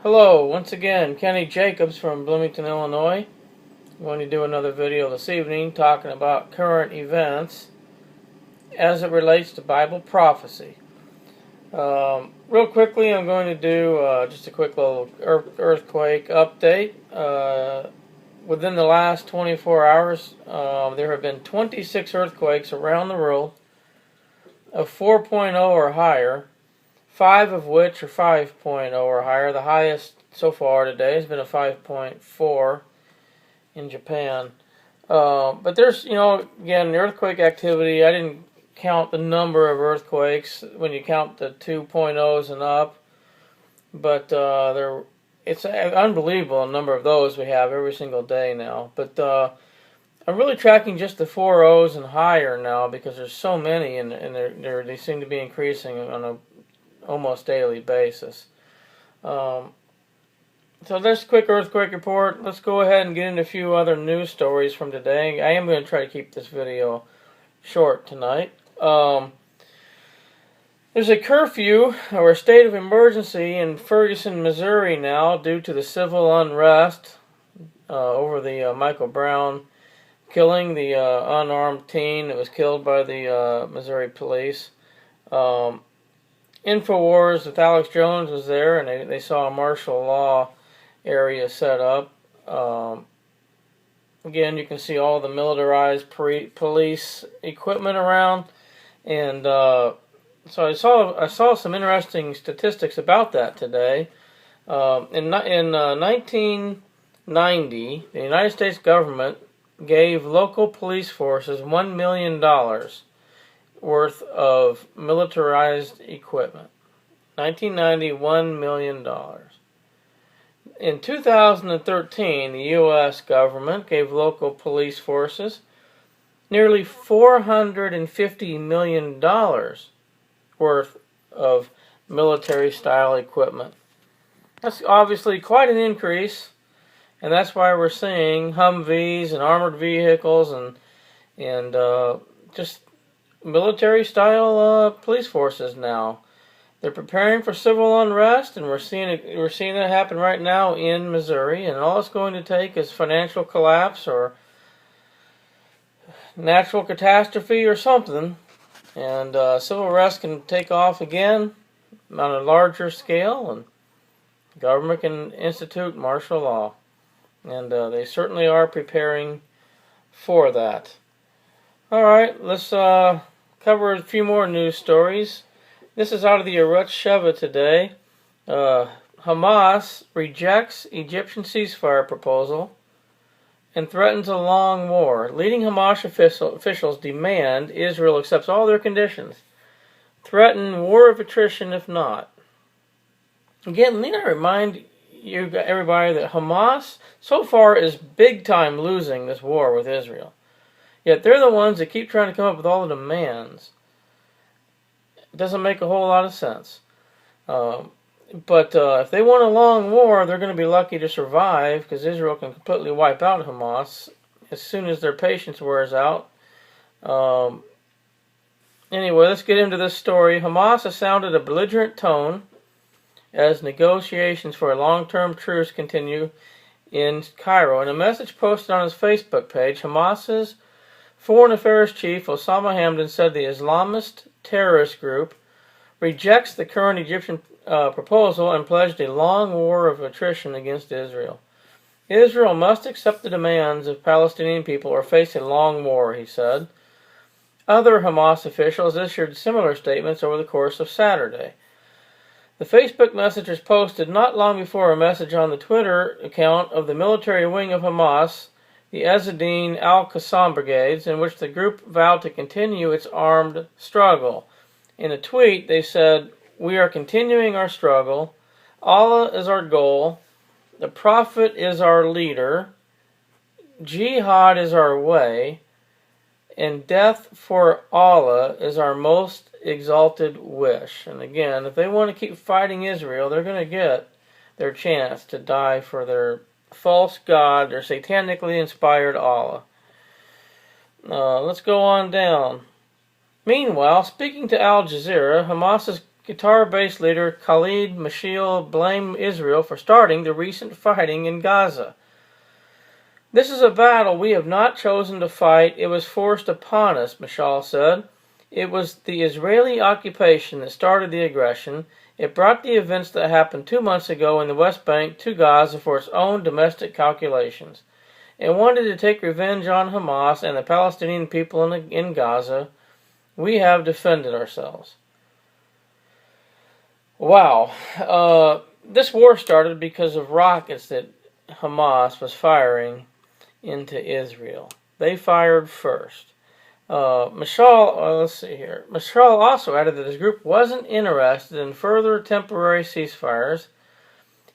Hello, once again, Kenny Jacobs from Bloomington, Illinois. I'm going to do another video this evening talking about current events as it relates to Bible prophecy. Real quickly, I'm going to do just a quick little earthquake update. Within the last 24 hours, there have been 26 earthquakes around the world of 4.0 or higher. 5 of which are 5.0 or higher. The highest so far today has been a 5.4 in Japan. But there's, again, the earthquake activity. I didn't count the number of earthquakes when you count the 2.0s and up. But it's an unbelievable number of those we have every single day now. But I'm really tracking just the 4.0s and higher now because there's so many, and they seem to be increasing on a almost daily basis. So that's a quick earthquake report. Let's go ahead and get into a few other news stories from today. I am going to try to keep this video short tonight. There's a curfew or a state of emergency in Ferguson, Missouri now due to the civil unrest over the Michael Brown killing, the unarmed teen that was killed by the Missouri police. InfoWars with Alex Jones was there, and they saw a martial law area set up. Again, you can see all the militarized police equipment around, and so I saw some interesting statistics about that today. In 1990, the United States government gave local police forces $1 million worth of militarized equipment. 1990, $1 million. In 2013, the U.S. government gave local police forces nearly $450 million worth of military-style equipment. That's obviously quite an increase, and that's why we're seeing Humvees and armored vehicles and just military-style police forces now. They're preparing for civil unrest, and we're seeing that happen right now in Missouri. And all it's going to take is financial collapse or natural catastrophe or something, and civil unrest can take off again on a larger scale, and the government can institute martial law. And they certainly are preparing for that. All right, let's cover a few more news stories. This is out of the Arutz Sheva today. Hamas rejects Egyptian ceasefire proposal and threatens a long war. Leading Hamas officials demand Israel accepts all their conditions. Threaten war of attrition if not. Again, need I remind you, everybody, that Hamas so far is big time losing this war with Israel. Yet they're the ones that keep trying to come up with all the demands. It doesn't make a whole lot of sense. But if they want a long war, they're going to be lucky to survive, because Israel can completely wipe out Hamas as soon as their patience wears out. Anyway, let's get into this story. Hamas has sounded a belligerent tone as negotiations for a long-term truce continue in Cairo. In a message posted on his Facebook page, Hamas's Foreign Affairs Chief Osama Hamdan said the Islamist terrorist group rejects the current Egyptian proposal and pledged a long war of attrition against Israel. Israel must accept the demands of Palestinian people or face a long war, he said. Other Hamas officials issued similar statements over the course of Saturday. The Facebook message was posted not long before a message on the Twitter account of the military wing of Hamas, the Ezzeddin al-Qassam brigades, in which the group vowed to continue its armed struggle. In a tweet, they said, "We are continuing our struggle. Allah is our goal. The Prophet is our leader. Jihad is our way. And death for Allah is our most exalted wish." And again, if they want to keep fighting Israel, they're going to get their chance to die for their false god, their satanically inspired Allah. Let's go on down. Meanwhile, speaking to Al Jazeera, Hamas's Qatar-based leader Khalid Mashal blamed Israel for starting the recent fighting in Gaza. "This is a battle we have not chosen to fight. It was forced upon us," Mashal said. "It was the Israeli occupation that started the aggression. It brought the events that happened 2 months ago in the West Bank to Gaza for its own domestic calculations. It wanted to take revenge on Hamas and the Palestinian people in Gaza. We have defended ourselves." Wow. This war started because of rockets that Hamas was firing into Israel. They fired first. Let's see here. Mashal also added that his group wasn't interested in further temporary ceasefires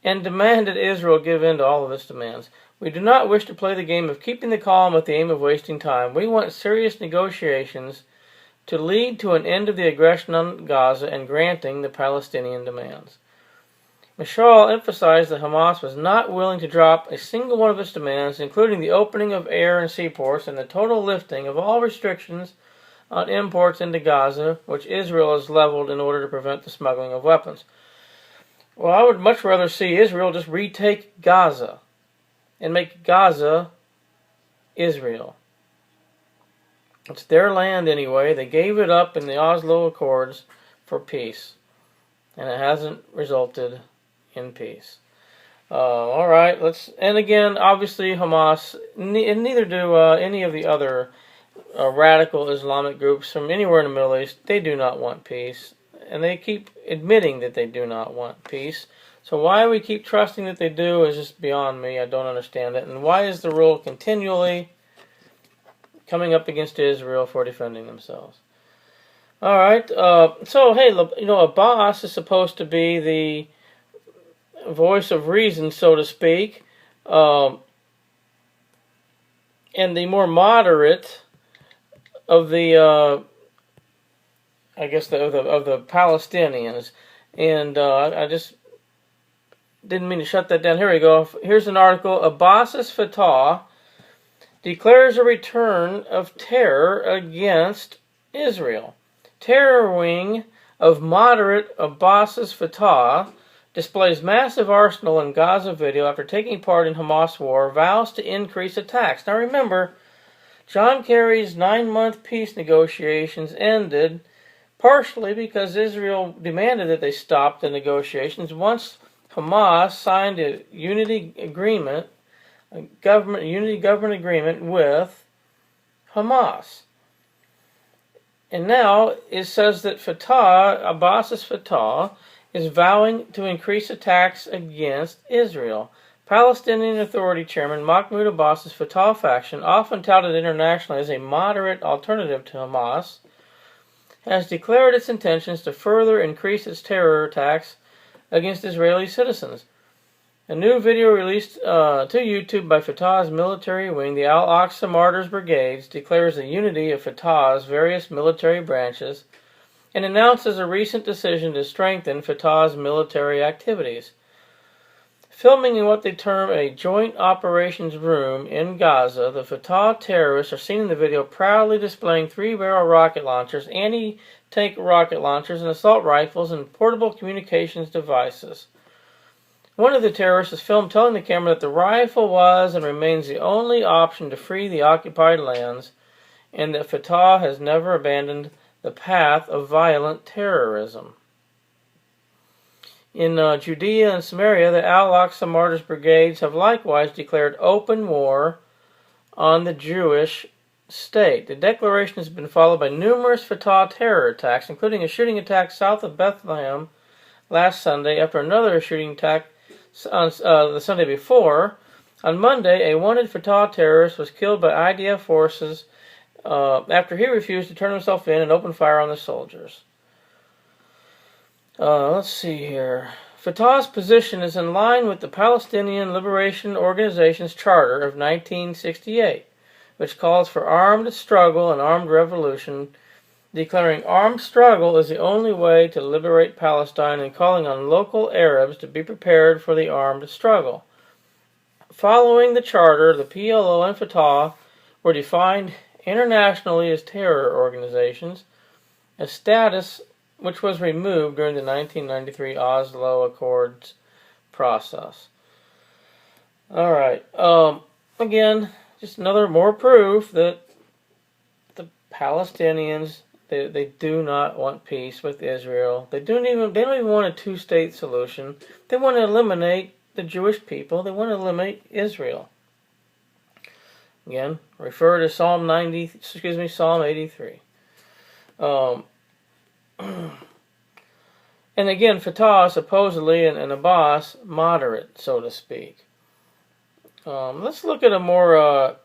and demanded Israel give in to all of its demands. "We do not wish to play the game of keeping the calm with the aim of wasting time. We want serious negotiations to lead to an end of the aggression on Gaza and granting the Palestinian demands." Mashal emphasized that Hamas was not willing to drop a single one of its demands, including the opening of air and seaports and the total lifting of all restrictions on imports into Gaza, which Israel has leveled in order to prevent the smuggling of weapons. Well, I would much rather see Israel just retake Gaza and make Gaza Israel. It's their land anyway. They gave it up in the Oslo Accords for peace, and it hasn't resulted in peace. All right, and again, obviously Hamas, and neither do any of the other radical Islamic groups from anywhere in the Middle East. They do not want peace, and they keep admitting that they do not want peace. So why we keep trusting that they do is just beyond me. I don't understand it. And why is the world continually coming up against Israel for defending themselves? All right, so hey, Abbas is supposed to be the voice of reason, so to speak, and the more moderate of the, I guess, of the Palestinians. And I just didn't mean to shut that down. Here we go. Here's an article. Abbas's Fatah declares a return of terror against Israel. Terror wing of moderate Abbas's Fatah displays massive arsenal in Gaza video after taking part in Hamas war, vows to increase attacks. Now remember, John Kerry's 9-month peace negotiations ended partially because Israel demanded that they stop the negotiations once Hamas signed a unity government agreement with Hamas. And now it says that Abbas's Fatah, is vowing to increase attacks against Israel. Palestinian Authority Chairman Mahmoud Abbas's Fatah faction, often touted internationally as a moderate alternative to Hamas, has declared its intentions to further increase its terror attacks against Israeli citizens. A new video released to YouTube by Fatah's military wing, the Al-Aqsa Martyrs Brigades, declares the unity of Fatah's various military branches and announces a recent decision to strengthen Fatah's military activities. Filming in what they term a joint operations room in Gaza, the Fatah terrorists are seen in the video proudly displaying 3-barrel rocket launchers, anti-tank rocket launchers, and assault rifles and portable communications devices. One of the terrorists is filmed telling the camera that the rifle was and remains the only option to free the occupied lands, and that Fatah has never abandoned the path of violent terrorism. In Judea and Samaria, the Al-Aqsa Martyrs Brigades have likewise declared open war on the Jewish state. The declaration has been followed by numerous Fatah terror attacks, including a shooting attack south of Bethlehem last Sunday, after another shooting attack on the Sunday before. On Monday, a wanted Fatah terrorist was killed by IDF forces after he refused to turn himself in and open fire on the soldiers. Let's see here. Fatah's position is in line with the Palestinian Liberation Organization's Charter of 1968, which calls for armed struggle and armed revolution, declaring armed struggle is the only way to liberate Palestine and calling on local Arabs to be prepared for the armed struggle. Following the charter, the PLO and Fatah were defined internationally as terror organizations, a status which was removed during the 1993 Oslo Accords process. All right. Again, just another more proof that the Palestinians they do not want peace with Israel. They don't even want a two-state solution. They want to eliminate the Jewish people. They want to eliminate Israel. Again, refer to Psalm 83. And again, Fatah supposedly and Abbas moderate, so to speak. Let's look at a more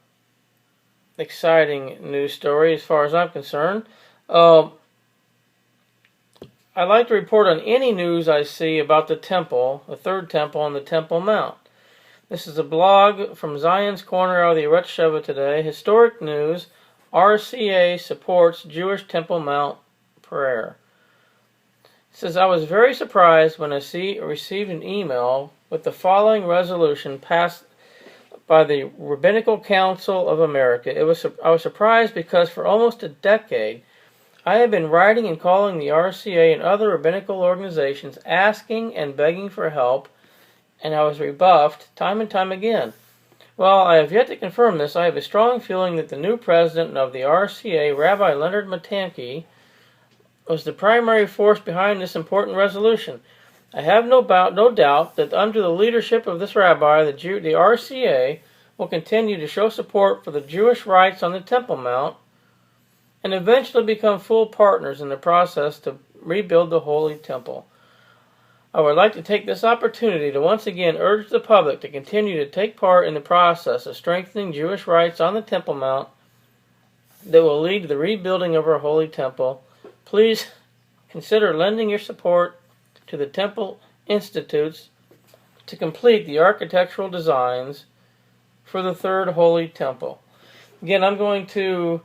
exciting news story as far as I'm concerned. I like to report on any news I see about the temple, the third temple on the Temple Mount. This is a blog from Zion's Corner out of the Eretz Sheva today. Historic news: RCA supports Jewish Temple Mount prayer. It says, I was very surprised when I received an email with the following resolution passed by the Rabbinical Council of America. I was surprised because for almost a decade I have been writing and calling the RCA and other rabbinical organizations asking and begging for help, and I was rebuffed time and time again. While I have yet to confirm this, I have a strong feeling that the new president of the RCA, Rabbi Leonard Matanke, was the primary force behind this important resolution. I have no doubt that under the leadership of this rabbi, the RCA will continue to show support for the Jewish rights on the Temple Mount and eventually become full partners in the process to rebuild the Holy Temple. I would like to take this opportunity to once again urge the public to continue to take part in the process of strengthening Jewish rights on the Temple Mount that will lead to the rebuilding of our Holy Temple. Please consider lending your support to the Temple Institutes to complete the architectural designs for the third Holy Temple. Again, I'm going to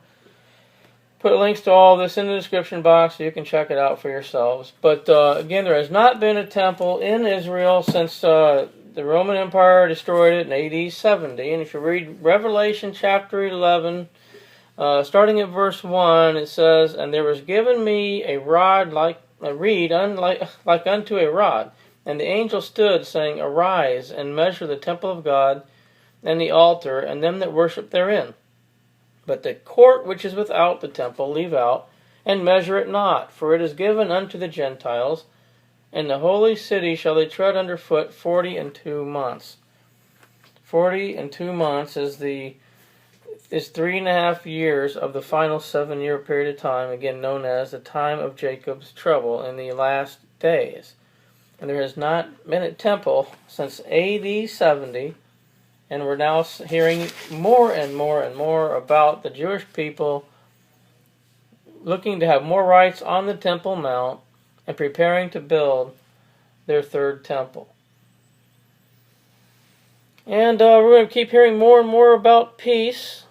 put links to all this in the description box so you can check it out for yourselves. But again, there has not been a temple in Israel since the Roman Empire destroyed it in AD 70. And if you read Revelation chapter 11, starting at verse 1, it says, And there was given me a rod like unto a rod. And the angel stood, saying, Arise, and measure the temple of God, and the altar, and them that worship therein. But the court which is without the temple leave out, and measure it not, for it is given unto the Gentiles, and the holy city shall they tread under foot 42 months. 42 months is 3.5 years of the final 7-year period of time, again known as the time of Jacob's trouble in the last days. And there has not been a temple since AD 70, and we're now hearing more and more and more about the Jewish people looking to have more rights on the Temple Mount and preparing to build their third temple. And we're going to keep hearing more and more about peace.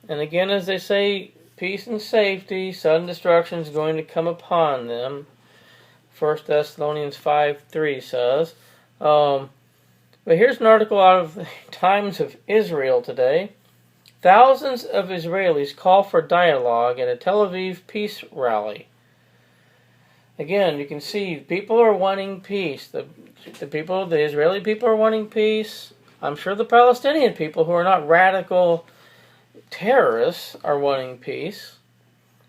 And again, as they say, peace and safety, sudden destruction is going to come upon them. 1 Thessalonians 5:3 says. But here's an article out of the Times of Israel today. Thousands of Israelis call for dialogue at a Tel Aviv peace rally. Again, you can see people are wanting peace. The Israeli people are wanting peace. I'm sure the Palestinian people, who are not radical terrorists, are wanting peace.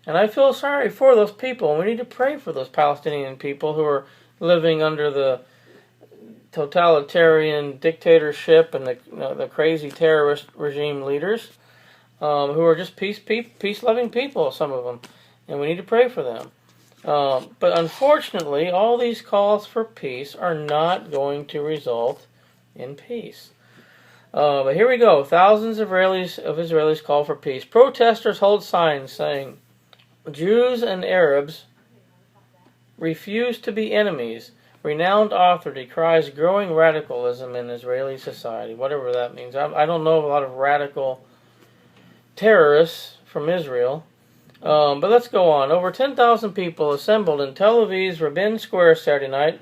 And I feel sorry for those people. We need to pray for those Palestinian people who are living under the totalitarian dictatorship and the crazy terrorist regime leaders who are just peace-loving people, some of them. And we need to pray for them. But unfortunately, all these calls for peace are not going to result in peace. But here we go. Thousands of Israelis call for peace. Protesters hold signs saying, Jews and Arabs refuse to be enemies. Renowned author decries growing radicalism in Israeli society. Whatever that means. I don't know of a lot of radical terrorists from Israel. But let's go on. Over 10,000 people assembled in Tel Aviv's Rabin Square Saturday night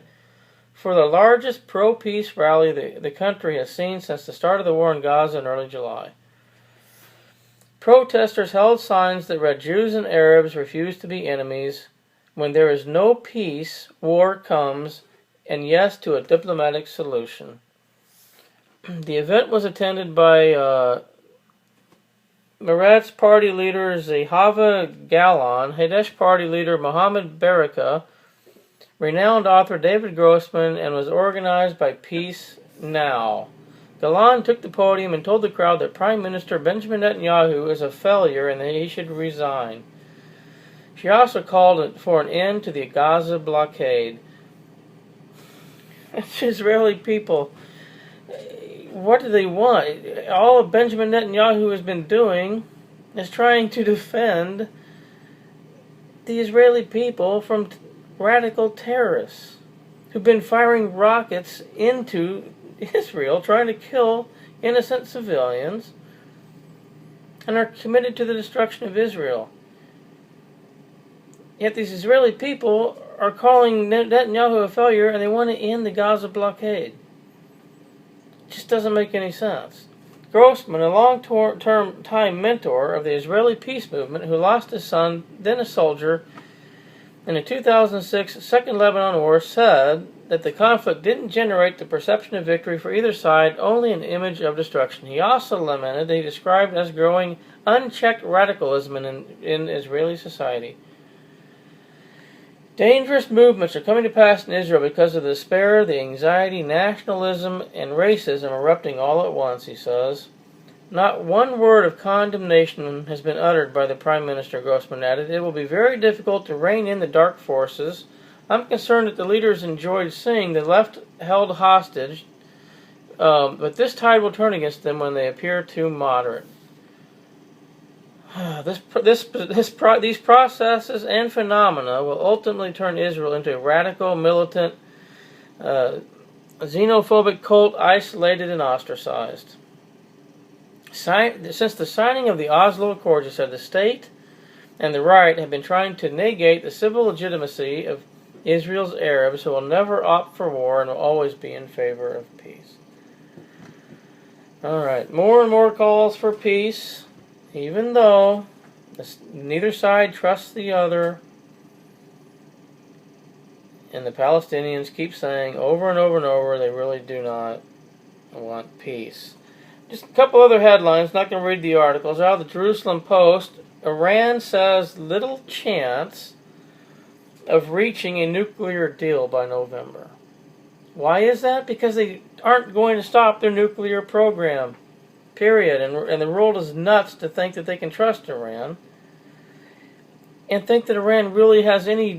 for the largest pro-peace rally the country has seen since the start of the war in Gaza in early July. Protesters held signs that read, Jews and Arabs refuse to be enemies. When there is no peace, war comes, and yes to a diplomatic solution. The event was attended by Meretz party leader Zehava Galon, Hadash party leader Mohammed Baraka, renowned author David Grossman, and was organized by Peace Now. Galon took the podium and told the crowd that Prime Minister Benjamin Netanyahu is a failure and that he should resign. She also called for an end to the Gaza blockade. Israeli people, what do they want? All of Benjamin Netanyahu has been doing is trying to defend the Israeli people from radical terrorists who've been firing rockets into Israel, trying to kill innocent civilians, and are committed to the destruction of Israel. Yet these Israeli people are calling Netanyahu a failure, and they want to end the Gaza blockade. It just doesn't make any sense. Grossman, a long-term mentor of the Israeli peace movement, who lost his son, then a soldier, in the 2006 Second Lebanon War, said that the conflict didn't generate the perception of victory for either side, only an image of destruction. He also lamented that he described as growing unchecked radicalism in Israeli society. Dangerous movements are coming to pass in Israel because of the despair, the anxiety, nationalism, and racism erupting all at once, he says. Not one word of condemnation has been uttered by the Prime Minister, Grossman added. It will be very difficult to rein in the dark forces. I'm concerned that the leaders enjoyed seeing the left held hostage, but this tide will turn against them when they appear too moderate. These processes and phenomena will ultimately turn Israel into a radical, militant, xenophobic cult, isolated and ostracized. Since the signing of the Oslo Accords, he said, the state and the right have been trying to negate the civil legitimacy of Israel's Arabs, who will never opt for war and will always be in favor of peace. All right, more and more calls for peace, even though neither side trusts the other. And the Palestinians keep saying over and over and over they really do not want peace. Just a couple other headlines, not going to read the articles. Out of the Jerusalem Post, Iran says little chance of reaching a nuclear deal by November. Why is that? Because they aren't going to stop their nuclear program, period. And the world is nuts to think that they can trust Iran and think that Iran really has any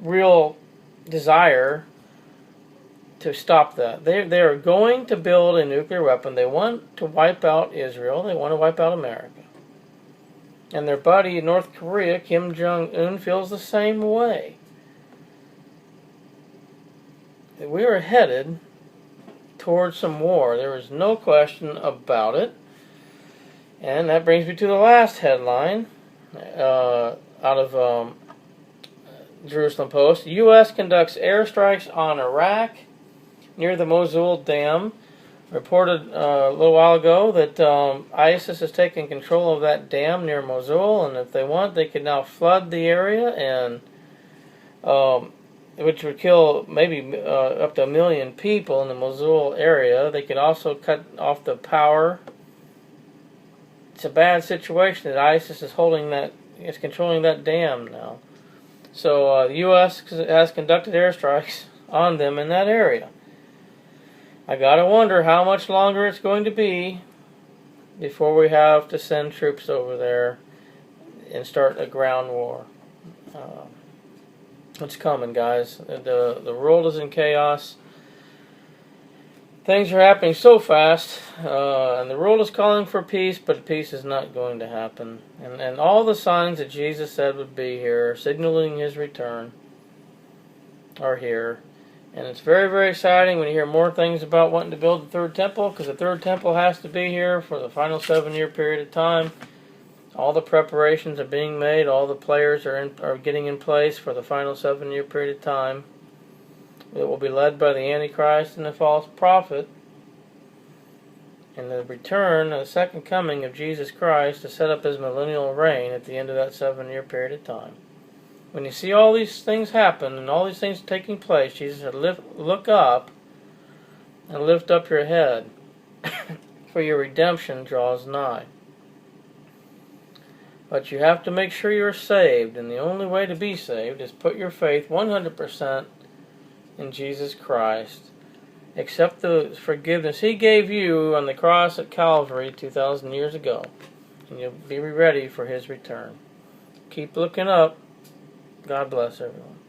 real desire to stop that. They are going to build a nuclear weapon. They want to wipe out Israel. They want to wipe out America. And their buddy in North Korea, Kim Jong-un, feels the same way. We are headed towards some war. There is no question about it. And that brings me to the last headline out of Jerusalem Post. U.S. conducts airstrikes on Iraq near the Mosul Dam. Reported a little while ago that ISIS has taken control of that dam near Mosul, and if they want, they could now flood the area, and which would kill maybe up to 1 million people in the Mosul area. They could also cut off the power. It's a bad situation that ISIS is controlling that dam now. So the U.S. has conducted airstrikes on them in that area. I gotta wonder how much longer it's going to be before we have to send troops over there and start a ground war. It's coming, guys. The world is in chaos. Things are happening so fast, and the world is calling for peace, but peace is not going to happen. And all the signs that Jesus said would be here, signaling His return, are here. And it's very, very exciting when you hear more things about wanting to build the third temple, because the third temple has to be here for the final 7-year period of time. All the preparations are being made. All the players are getting in place for the final 7-year period of time. It will be led by the Antichrist and the false prophet. and the return, the second coming of Jesus Christ to set up his millennial reign at the end of that 7-year period of time. When you see all these things happen and all these things taking place, Jesus said, look up and lift up your head, for your redemption draws nigh. But you have to make sure you're saved, and the only way to be saved is put your faith 100% in Jesus Christ. Accept the forgiveness He gave you on the cross at Calvary 2,000 years ago, and you'll be ready for His return. Keep looking up. God bless everyone.